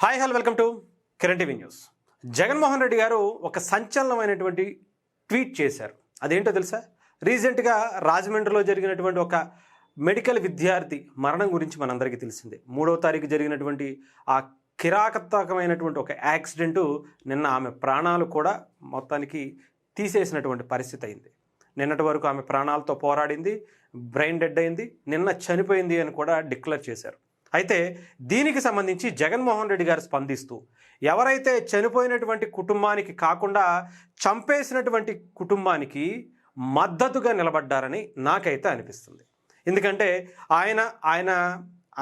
Hi hello welcome to Kiran TV news. Jaganmohan Reddy గారు ఒక సంచలనమైనటువంటి tweet చేశారు. అదేంటో తెలుసా? రీసెంట్గా రాజమండ్రిలో జరిగినటువంటి ఒక మెడికల్ విద్యార్థి మరణం గురించి మనందరికీ తెలిసిందే. 3వ తారీఖు జరిగినటువంటి ఆ కిరాతకమైనటువంటి ఒక యాక్సిడెంటు నిన్న ఆమె ప్రాణాలు కూడా మొత్తానికి తీసేసినటువంటి పరిస్థితి అయింది. నిన్నటి వరకు ఆమె ప్రాణాలతో పోరాడింది, బ్రెయిన్ డెడ్ అయింది, నిన్న చనిపోయింది అని కూడా డిక్లేర్ చేశారు. అయితే దీనికి సంబంధించి జగన్మోహన్ రెడ్డి గారు స్పందిస్తూ ఎవరైతే చనిపోయినటువంటి కుటుంబానికి కాకుండా చంపేసినటువంటి కుటుంబానికి మద్దతుగా నిలబడ్డారని నాకైతే అనిపిస్తుంది. ఎందుకంటే ఆయన ఆయన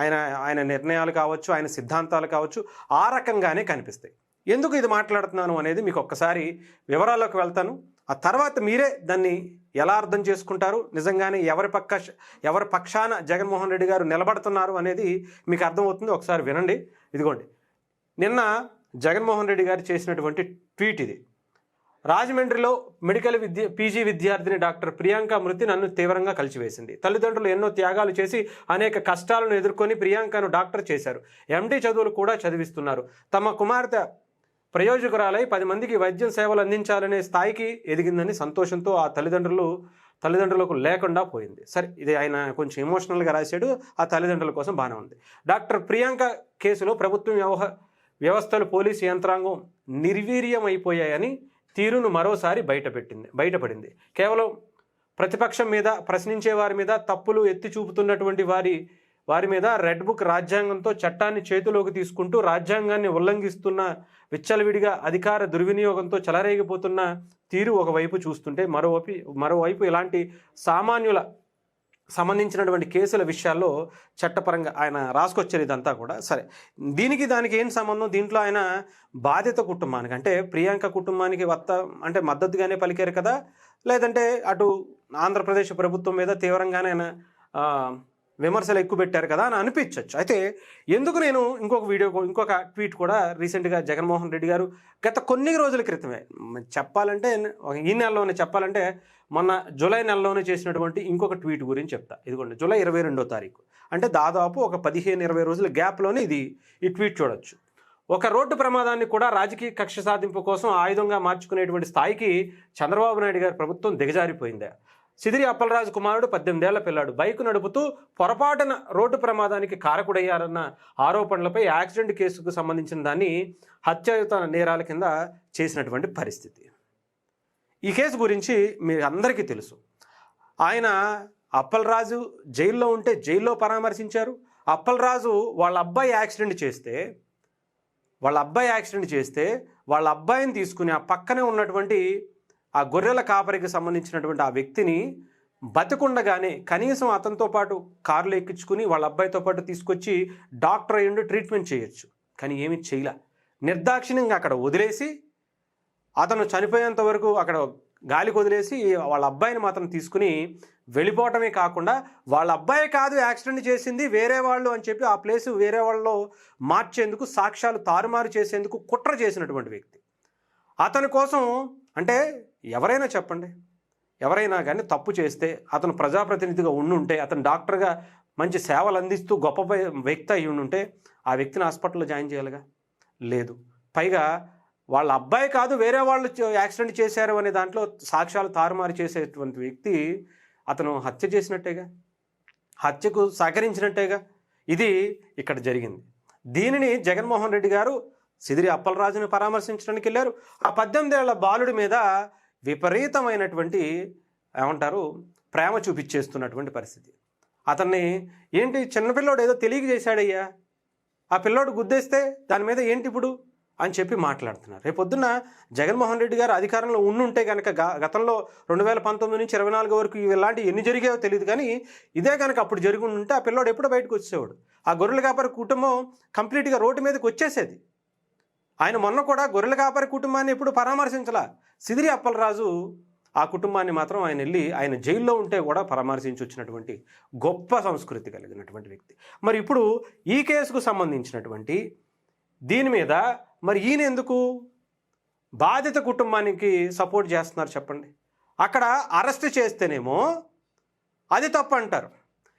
ఆయన ఆయన నిర్ణయాలు కావచ్చు, ఆయన సిద్ధాంతాలు కావచ్చు, ఆ రకంగానే కనిపిస్తాయి. ఎందుకు ఇది మాట్లాడుతున్నాను అనేది మీకు ఒక్కసారి వివరాల్లోకి వెళ్తాను. ఆ తర్వాత మీరే దాన్ని ఎలా అర్థం చేసుకుంటారు, నిజంగానే ఎవరి పక్షాన జగన్మోహన్ రెడ్డి గారు నిలబడుతున్నారు అనేది మీకు అర్థమవుతుంది. ఒకసారి వినండి. ఇదిగోండి, నిన్న జగన్మోహన్ రెడ్డి గారు చేసినటువంటి ట్వీట్ ఇది. రాజమండ్రిలో మెడికల్ పీజీ విద్యార్థిని డాక్టర్ ప్రియాంక మృతి నన్ను తీవ్రంగా కలిచివేసింది. తల్లిదండ్రులు ఎన్నో త్యాగాలు చేసి అనేక కష్టాలను ఎదుర్కొని ప్రియాంకను డాక్టర్ చేశారు. ఎండీ చదువులు కూడా చదివిస్తున్నారు. తమ కుమార్తె ప్రయోజకురాలై 10 మందికి వైద్యం సేవలు అందించాలనే స్థాయికి ఎదిగిందని సంతోషంతో ఆ తల్లిదండ్రులకు లేకుండా పోయింది. సరే, ఇది ఆయన కొంచెం ఎమోషనల్గా రాశాడు. ఆ తల్లిదండ్రుల కోసం బాగానే ఉంది. డాక్టర్ ప్రియాంక కేసులో ప్రభుత్వం వ్యవస్థలు పోలీసు యంత్రాంగం నిర్వీర్యమైపోయాయని తీరును మరోసారి బయటపడింది. కేవలం ప్రతిపక్షం మీద, ప్రశ్నించే వారి మీద, తప్పులు ఎత్తి చూపుతున్నటువంటి వారి మీద రెడ్ బుక్ రాజ్యాంగంతో చట్టాన్ని చేతిలోకి తీసుకుంటూ రాజ్యాంగాన్ని ఉల్లంఘిస్తున్న విచ్చలవిడిగా అధికార దుర్వినియోగంతో చెలరేగిపోతున్న తీరు ఒకవైపు చూస్తుంటే, మరోవైపు ఇలాంటి సామాన్యుల సంబంధించినటువంటి కేసుల విషయాల్లో చట్టపరంగా ఆయన రాసుకొచ్చారు ఇదంతా కూడా. సరే, దానికి ఏం సంబంధం? దీంట్లో ఆయన బాధిత కుటుంబానికి అంటే ప్రియాంక కుటుంబానికి అంటే మద్దతుగానే పలికారు కదా, లేదంటే అటు ఆంధ్రప్రదేశ్ ప్రభుత్వం మీద తీవ్రంగానే ఆయన విమర్శలు ఎక్కువ పెట్టారు కదా అని అనిపించవచ్చు. అయితే ఎందుకు నేను ఇంకొక ట్వీట్ కూడా రీసెంట్గా జగన్మోహన్ రెడ్డి గారు గత కొన్ని రోజుల క్రితమే చెప్పాలంటే, ఈ నెలలోనే చెప్పాలంటే మొన్న జూలై నెలలోనే చేసినటువంటి ఇంకొక ట్వీట్ గురించి చెప్తా. ఇదిగోండి, జూలై 22వ తారీఖు అంటే దాదాపు ఒక 15-20 రోజుల గ్యాప్లోనే ఈ ట్వీట్ చూడొచ్చు. ఒక రోడ్డు ప్రమాదాన్ని కూడా రాజకీయ కక్ష సాధింపు కోసం ఆయుధంగా మార్చుకునేటువంటి స్థాయికి చంద్రబాబు నాయుడు గారి ప్రభుత్వం దిగజారిపోయింది. సిదిరి అప్పలరాజు కుమారుడు 18 ఏళ్ల పిల్లాడు బైకు నడుపుతూ పొరపాటున రోడ్డు ప్రమాదానికి కారకుడయ్యారన్న ఆరోపణలపై యాక్సిడెంట్ కేసుకు సంబంధించిన దాన్ని హత్యాయుత నేరాల కింద చేసినటువంటి పరిస్థితి. ఈ కేసు గురించి మీ అందరికీ తెలుసు. ఆయన అప్పలరాజు జైల్లో ఉంటే జైల్లో పరామర్శించారు. అప్పలరాజు వాళ్ళ అబ్బాయి యాక్సిడెంట్ చేస్తే వాళ్ళ అబ్బాయిని తీసుకుని ఆ పక్కనే ఉన్నటువంటి ఆ గొర్రెల కాపరికి సంబంధించినటువంటి ఆ వ్యక్తిని బతికుండగానే కనీసం అతనితో పాటు కారులో ఎక్కించుకుని వాళ్ళ అబ్బాయితో పాటు తీసుకొచ్చి డాక్టర్ అయ్యుండి ట్రీట్మెంట్ చేయొచ్చు. కానీ ఏమీ చేయలే. నిర్దాక్షిణ్యంగా అక్కడ వదిలేసి, అతను చనిపోయేంత వరకు అక్కడ గాలికి వదిలేసి వాళ్ళ అబ్బాయిని మాత్రం తీసుకుని వెళ్ళిపోవటమే కాకుండా, వాళ్ళ అబ్బాయి కాదు యాక్సిడెంట్ చేసింది వేరే వాళ్ళు అని చెప్పి ఆ ప్లేసు వేరే వాళ్ళలో మార్చేందుకు, సాక్ష్యాలు తారుమారు చేసేందుకు కుట్ర చేసినటువంటి వ్యక్తి. అతని కోసం అంటే ఎవరైనా చెప్పండి, ఎవరైనా కానీ తప్పు చేస్తే అతను ప్రజాప్రతినిధిగా ఉండుంటే, అతను డాక్టర్గా మంచి సేవలు అందిస్తూ గొప్ప వ్యక్తి అయి ఉండుంటే ఆ వ్యక్తిని హాస్పిటల్లో జాయిన్ చేయాలిగా. లేదు. పైగా వాళ్ళ అబ్బాయి కాదు వేరే వాళ్ళు యాక్సిడెంట్ చేశారు అనే దాంట్లో సాక్ష్యాలు తారుమారు చేసేటువంటి వ్యక్తి అతను హత్య చేసినట్టేగా, హత్యకు సహకరించినట్టేగా. ఇది ఇక్కడ జరిగింది. దీనిని జగన్మోహన్ రెడ్డి గారు సిదిరి అప్పలరాజుని పరామర్శించడానికి వెళ్ళారు. ఆ 18 ఏళ్ల బాలుడి మీద విపరీతమైనటువంటి ప్రేమ చూపించేస్తున్నటువంటి పరిస్థితి. అతన్ని ఏంటి చిన్నపిల్లోడు ఏదో తెలియక చేశాడయ్యా, ఆ పిల్లోడు గుద్దేస్తే దాని మీద ఏంటి ఇప్పుడు అని చెప్పి మాట్లాడుతున్నారు. రేపొద్దున జగన్మోహన్ రెడ్డి గారు అధికారంలో ఉండుంటే కనుక గతంలో 2019 నుంచి 24 వరకు ఇలాంటివి ఎన్ని జరిగాయో తెలియదు, కానీ ఇదే కనుక అప్పుడు జరిగి ఉంటే ఆ పిల్లోడు ఎప్పుడో బయటకు వచ్చేవాడు. ఆ గొర్రెల కాపరి కుటుంబం కంప్లీట్గా రోడ్డు మీదకి వచ్చేసేది. ఆయన మొన్న కూడా గొర్రెల కాపరి కుటుంబాన్ని ఎప్పుడు పరామర్శించలా. సిదిరి అప్పలరాజు ఆ కుటుంబాన్ని మాత్రం ఆయన జైల్లో ఉంటే కూడా పరామర్శించి వచ్చినటువంటి గొప్ప సంస్కృతి కలిగినటువంటి వ్యక్తి. మరి ఇప్పుడు ఈ కేసుకు సంబంధించినటువంటి దీని మీద మరి ఈయన ఎందుకు బాధిత కుటుంబానికి సపోర్ట్ చేస్తున్నారు చెప్పండి? అక్కడ అరెస్ట్ చేస్తేనేమో అది తప్పు అంటారు,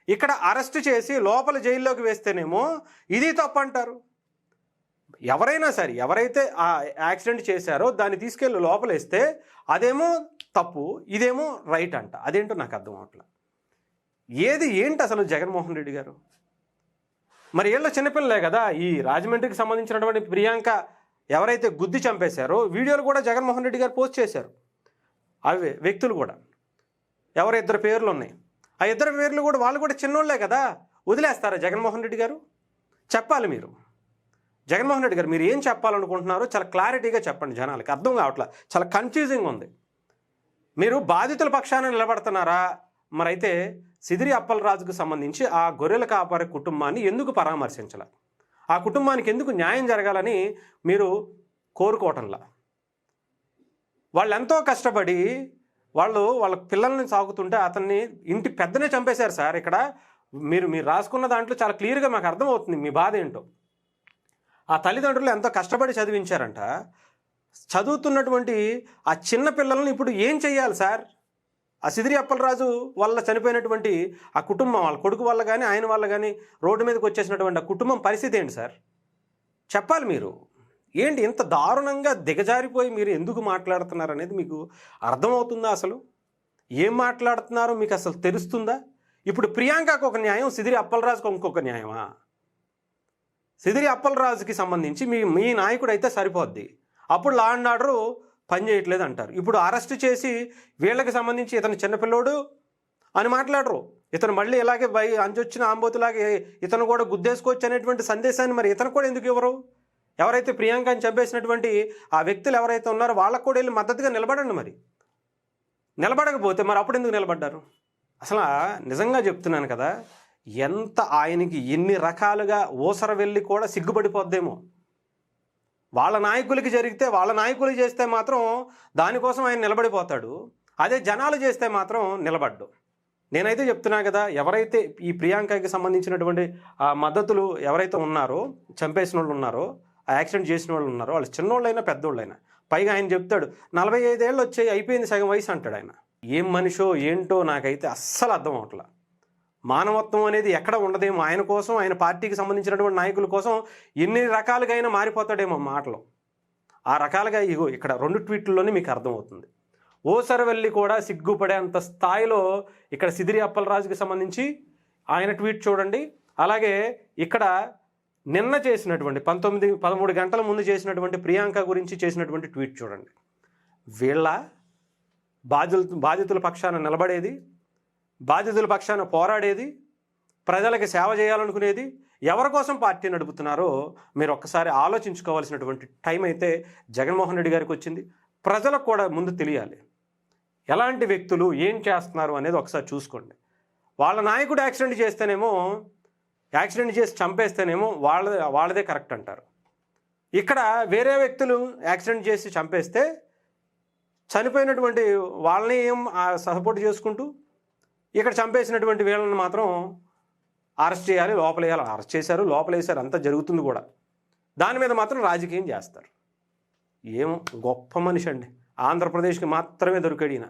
ఇక్కడ అరెస్ట్ చేసి లోపల జైల్లోకి వేస్తేనేమో ఇది తప్పు అంటారు. ఎవరైనా సరే ఎవరైతే ఆ యాక్సిడెంట్ చేశారో దాన్ని తీసుకెళ్ళి లోపలేస్తే అదేమో తప్పు, ఇదేమో రైట్ అంట. అదేంటో నాకు అర్థం అవట్లా. ఏంటి అసలు జగన్మోహన్ రెడ్డి గారు? మరి వీళ్ళ చిన్నపిల్లలే కదా. ఈ రాజమండ్రికి సంబంధించినటువంటి ప్రియాంక ఎవరైతే గుద్ది చంపేశారో వీడియోలు కూడా జగన్మోహన్ రెడ్డి గారు పోస్ట్ చేశారు. అవి వ్యక్తులు కూడా ఎవరు 2 పేర్లు ఉన్నాయి. ఆ 2 పేర్లు కూడా వాళ్ళు కూడా చిన్నోళ్లే కదా. వదిలేస్తారా జగన్మోహన్ రెడ్డి గారు? చెప్పాలి మీరు. జగన్మోహన్ రెడ్డి గారు మీరు ఏం చెప్పాలనుకుంటున్నారో చాలా క్లారిటీగా చెప్పండి. జనాలకి అర్థం కావట్లా, చాలా కన్ఫ్యూజింగ్ ఉంది. మీరు బాధితుల పక్షాన నిలబడుతున్నారా? మరైతే సిదిరి అప్పలరాజుకు సంబంధించి ఆ గొర్రెల కాపరి కుటుంబాన్ని ఎందుకు పరామర్శించాల? ఆ కుటుంబానికి ఎందుకు న్యాయం జరగాలని మీరు కోరుకోవటంలా? వాళ్ళు ఎంతో కష్టపడి వాళ్ళ పిల్లల్ని సాగుతుంటే అతన్ని ఇంటి పెద్దనే చంపేశారు సార్. ఇక్కడ మీరు రాసుకున్న దాంట్లో చాలా క్లియర్గా మాకు అర్థమవుతుంది మీ బాధ ఏంటో. ఆ తల్లిదండ్రులు ఎంతో కష్టపడి చదివించారంట. చదువుతున్నటువంటి ఆ చిన్న పిల్లల్ని ఇప్పుడు ఏం చెయ్యాలి సార్? ఆ సిదిరి అప్పలరాజు వల్ల చనిపోయినటువంటి ఆ కుటుంబం, వాళ్ళ కొడుకు వల్ల కానీ ఆయన వల్ల కానీ రోడ్డు మీదకి వచ్చేసినటువంటి ఆ కుటుంబం పరిస్థితి ఏంటి సార్? చెప్పాలి మీరు. ఏంటి ఇంత దారుణంగా దిగజారిపోయి మీరు ఎందుకు మాట్లాడుతున్నారు అనేది మీకు అర్థమవుతుందా? అసలు ఏం మాట్లాడుతున్నారో మీకు అసలు తెలుస్తుందా? ఇప్పుడు ప్రియాంకకు ఒక న్యాయం, సిదిరి అప్పలరాజుకు ఇంకొక న్యాయమా? సిదిరి అప్పలరాజుకి సంబంధించి మీ నాయకుడు అయితే సరిపోద్ది. అప్పుడు లా అండ్ ఆర్డరు పనిచేయట్లేదు అంటారు. ఇప్పుడు అరెస్ట్ చేసి వీళ్ళకి సంబంధించి ఇతను చిన్నపిల్లోడు అని మాట్లాడరు. ఇతను మళ్ళీ ఇలాగే అంచొచ్చిన ఆంబోతులాగే ఇతను కూడా గుద్దేసుకోవచ్చు అనేటువంటి సందేశాన్ని మరి ఇతను కూడా ఎందుకు ఇవ్వరు? ఎవరైతే ప్రియాంకని చంపేసినటువంటి ఆ వ్యక్తులు ఎవరైతే ఉన్నారో వాళ్ళకు కూడా వెళ్ళి మద్దతుగా నిలబడండి. మరి నిలబడకపోతే మరి అప్పుడు ఎందుకు నిలబడ్డారు? అసలు నిజంగా చెప్తున్నాను కదా, ఎంత ఆయనకి ఎన్ని రకాలుగా ఊసర వెళ్ళి కూడా సిగ్గుపడిపోద్దేమో. వాళ్ళ నాయకులకి జరిగితే వాళ్ళ నాయకులు చేస్తే మాత్రం దానికోసం ఆయన నిలబడిపోతాడు. అదే జనాలు చేస్తే మాత్రం నిలబడ్డు. నేనైతే చెప్తున్నా కదా, ఎవరైతే ఈ ప్రియాంకకి సంబంధించినటువంటి ఆ మద్దతులు ఎవరైతే ఉన్నారో, చంపేసిన వాళ్ళు ఉన్నారో, ఆ యాక్సిడెంట్ చేసిన వాళ్ళు ఉన్నారో, వాళ్ళు చిన్నోళ్ళైనా పెద్దోళ్ళైనా, పైగా ఆయన చెప్తాడు 45 ఏళ్ళు వచ్చాయి అయిపోయింది సగం వయసు అంటాడు ఆయన. ఏం మనిషో ఏంటో నాకైతే అస్సలు అర్థం అవట్లా. మానవత్వం అనేది ఎక్కడ ఉండదేమో. ఆయన కోసం, ఆయన పార్టీకి సంబంధించినటువంటి నాయకుల కోసం ఎన్ని రకాలుగా అయినా మారిపోతాడేమో మాటలు. ఆ రకాలుగా ఇగో ఇక్కడ 2 ట్వీట్లలోనే మీకు అర్థమవుతుంది. ఓసరవెల్లి కూడా సిగ్గుపడేంత స్థాయిలో ఇక్కడ సిదిరి అప్పలరాజుకి సంబంధించి ఆయన ట్వీట్ చూడండి. అలాగే ఇక్కడ నిన్న చేసినటువంటి 13 గంటల ముందు చేసినటువంటి ప్రియాంక గురించి చేసినటువంటి ట్వీట్ చూడండి. వీళ్ళ బాధితుల పక్షాన నిలబడేది, బాధితుల పక్షాన పోరాడేది, ప్రజలకి సేవ చేయాలనుకునేది, ఎవరి కోసం పార్టీ నడుపుతున్నారో మీరు ఒక్కసారి ఆలోచించుకోవాల్సినటువంటి టైం అయితే జగన్మోహన్ రెడ్డి గారికి వచ్చింది. ప్రజలకు కూడా ముందు తెలియాలి ఎలాంటి వ్యక్తులు ఏం చేస్తున్నారు అనేది ఒకసారి చూసుకోండి. వాళ్ళ నాయకుడు యాక్సిడెంట్ చేసి చంపేస్తేనేమో వాళ్ళదే కరెక్ట్ అంటారు. ఇక్కడ వేరే వ్యక్తులు యాక్సిడెంట్ చేసి చంపేస్తే చనిపోయినటువంటి వాళ్ళని ఏం సపోర్ట్ చేసుకుంటూ ఇక్కడ చంపేసినటువంటి వీళ్ళని మాత్రం అరెస్ట్ చేయాలి, లోపలేయాలి. అరెస్ట్ చేశారు, లోపలేశారు, అంతా జరుగుతుంది కూడా. దాని మీద మాత్రం రాజకీయం చేస్తారు. ఏమో గొప్ప మనిషి అండి. ఆంధ్రప్రదేశ్కి మాత్రమే దొరికాడు ఈయన.